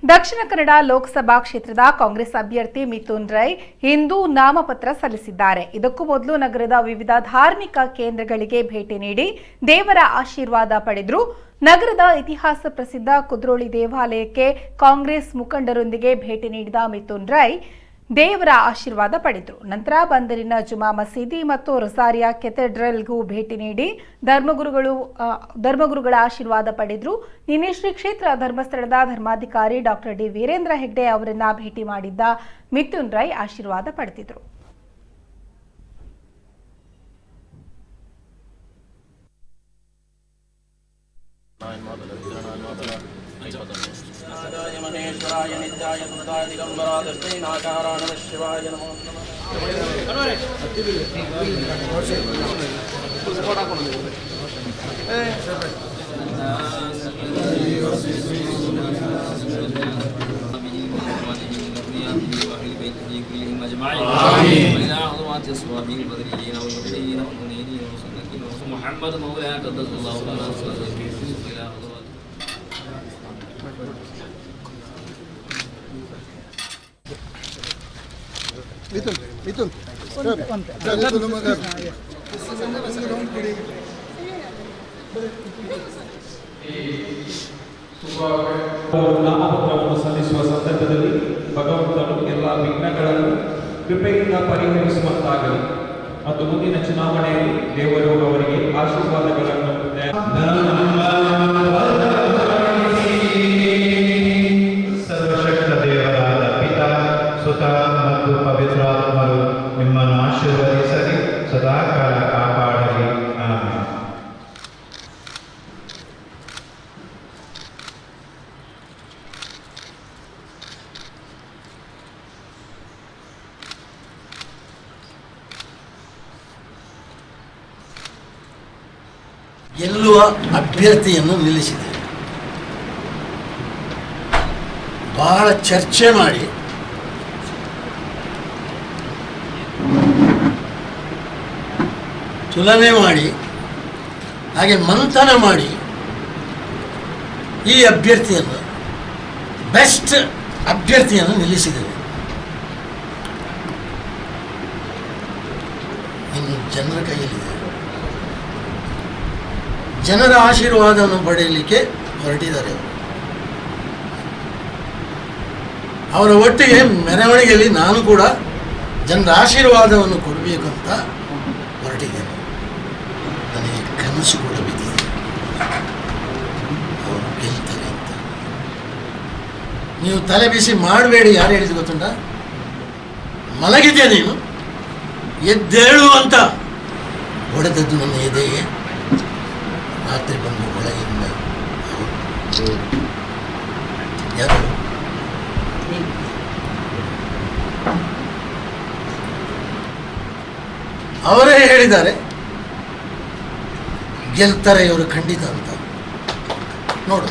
ದಕ್ಷಿಣ ಕನ್ನಡ ಲೋಕಸಭಾ ಕ್ಷೇತ್ರದ ಕಾಂಗ್ರೆಸ್ ಅಭ್ಯರ್ಥಿ ಮಿಥುನ್ ರೈ ಇಂದು ನಾಮಪತ್ರ ಸಲ್ಲಿಸಿದ್ದಾರೆ. ಇದಕ್ಕೂ ಮೊದಲು ನಗರದ ವಿವಿಧ ಧಾರ್ಮಿಕ ಕೇಂದ್ರಗಳಿಗೆ ಭೇಟಿ ನೀಡಿ ದೇವರ ಆಶೀರ್ವಾದ ಪಡೆದರು. ನಗರದ ಇತಿಹಾಸ ಪ್ರಸಿದ್ಧ ಕುದ್ರೋಳಿ ದೇವಾಲಯಕ್ಕೆ ಕಾಂಗ್ರೆಸ್ ಮುಖಂಡರೊಂದಿಗೆ ಭೇಟಿ ನೀಡಿದ ಮಿಥುನ್ ರೈ ದೇವರ ಆಶೀರ್ವಾದ ಪಡೆದರು. ನಂತರ ಬಂದರಿನ ಜುಮಾ ಮಸೀದಿ ಮತ್ತು ರೊಸಾರಿಯಾ ಕೆಥೆಡ್ರಲ್ಗೂ ಭೇಟಿ ನೀಡಿ ಧರ್ಮಗುರುಗಳ ಆಶೀರ್ವಾದ ಪಡೆದರು. ನಿನ್ನೆ ಶ್ರೀ ಕ್ಷೇತ್ರ ಧರ್ಮಸ್ಥಳದ ಧರ್ಮಾಧಿಕಾರಿ ಡಾಕ್ಟರ್ ಡಿ ವೀರೇಂದ್ರ ಹೆಗ್ಡೆ ಅವರನ್ನ ಭೇಟಿ ಮಾಡಿದ್ದ ಮಿಥುನ್ ರೈ ಆಶೀರ್ವಾದ ಪಡೆದಿದ್ದರು. महेश्वराय नित्याय सुधाय दिगंबरा दक्षिणाकारा नमः शिवाय नमो محمد مولانا قدس الله تعالى Mitun. ನಾಮಪತ್ರವನ್ನು ಸಲ್ಲಿಸುವ ಸಂದರ್ಭದಲ್ಲಿ ಭಗವಂತನು ಎಲ್ಲ ವಿಘ್ನಗಳನ್ನು ಕೃಪೆಯಿಂದ ಪರಿಹರಿಸುವಂತಾಗಲಿ ಮತ್ತು ಮುಂದಿನ ಚುನಾವಣೆಯಲ್ಲಿ ದೇವರು ಅವರಿಗೆ ಆಶೀರ್ವಾದಗಳನ್ನು ಸರ್ವಶಕ್ತ ದೇವರಾದ ಪಿತಾ ಸುತ ಮತ್ತು ಪವಿತ್ರಾತ್ಮರು ನಿಮ್ಮನ್ನು ಆಶೀರ್ವದಿಸಲಿ, ಸದಾಕಾಲ ಕಾಪಾಡಲಿ. ಆಮೆನ್. ಗೆಲ್ಲುವ ಅಭ್ಯರ್ಥಿಯನ್ನು ನಿಲ್ಲಿಸಿದೆ. ಬಹಳ ಚರ್ಚೆ ಮಾಡಿ ತುಲನೆ ಮಾಡಿ ಹಾಗೆ ಮಂಥನ ಮಾಡಿ ಈ ಅಭ್ಯರ್ಥಿಯನ್ನು ಬೆಸ್ಟ್ ಅಭ್ಯರ್ಥಿಯನ್ನು ನಿಲ್ಲಿಸಿದ್ದೇವೆ. ಇನ್ನು ಜನರ ಕೈಯಲ್ಲಿದೆ. ಜನರ ಆಶೀರ್ವಾದವನ್ನು ಪಡೆಯಲಿಕ್ಕೆ ಹೊರಟಿದ್ದಾರೆ. ಅವರ ಒಟ್ಟಿಗೆ ಮೆರವಣಿಗೆಯಲ್ಲಿ ನಾನು ಕೂಡ ಜನರ ಆಶೀರ್ವಾದವನ್ನು ಕೊಡಬೇಕು ಅಂತ ಹೊರಟಿದ್ದೇನೆ. ನನಗೆ ಕನಸು ಕೂಡ ಬಿದ್ದಿದೆ, ಅವರು ಗೆಲ್ತಾರೆ ಅಂತ. ನೀವು ತಲೆ ಬಿಸಿ ಮಾಡಬೇಡಿ. ಯಾರು ಹೇಳಿದ್ದು ಗೊತ್ತುಂಟ? ಮಲಗಿದ್ದೆ ನೀನು, ಎದ್ದೇಳು ಅಂತ ಹೊಡೆದದ್ದು ನನ್ನ ಎದೆಗೆ. ರಾತ್ರಿ ಬಂದು ಒಳಗಿಂದ ಯಾರು ಅವರೇ ಹೇಳಿದ್ದಾರೆ ಗೆಲ್ತಾರೆ ಇವರು ಖಂಡಿತ ಅಂತ. ನೋಡು.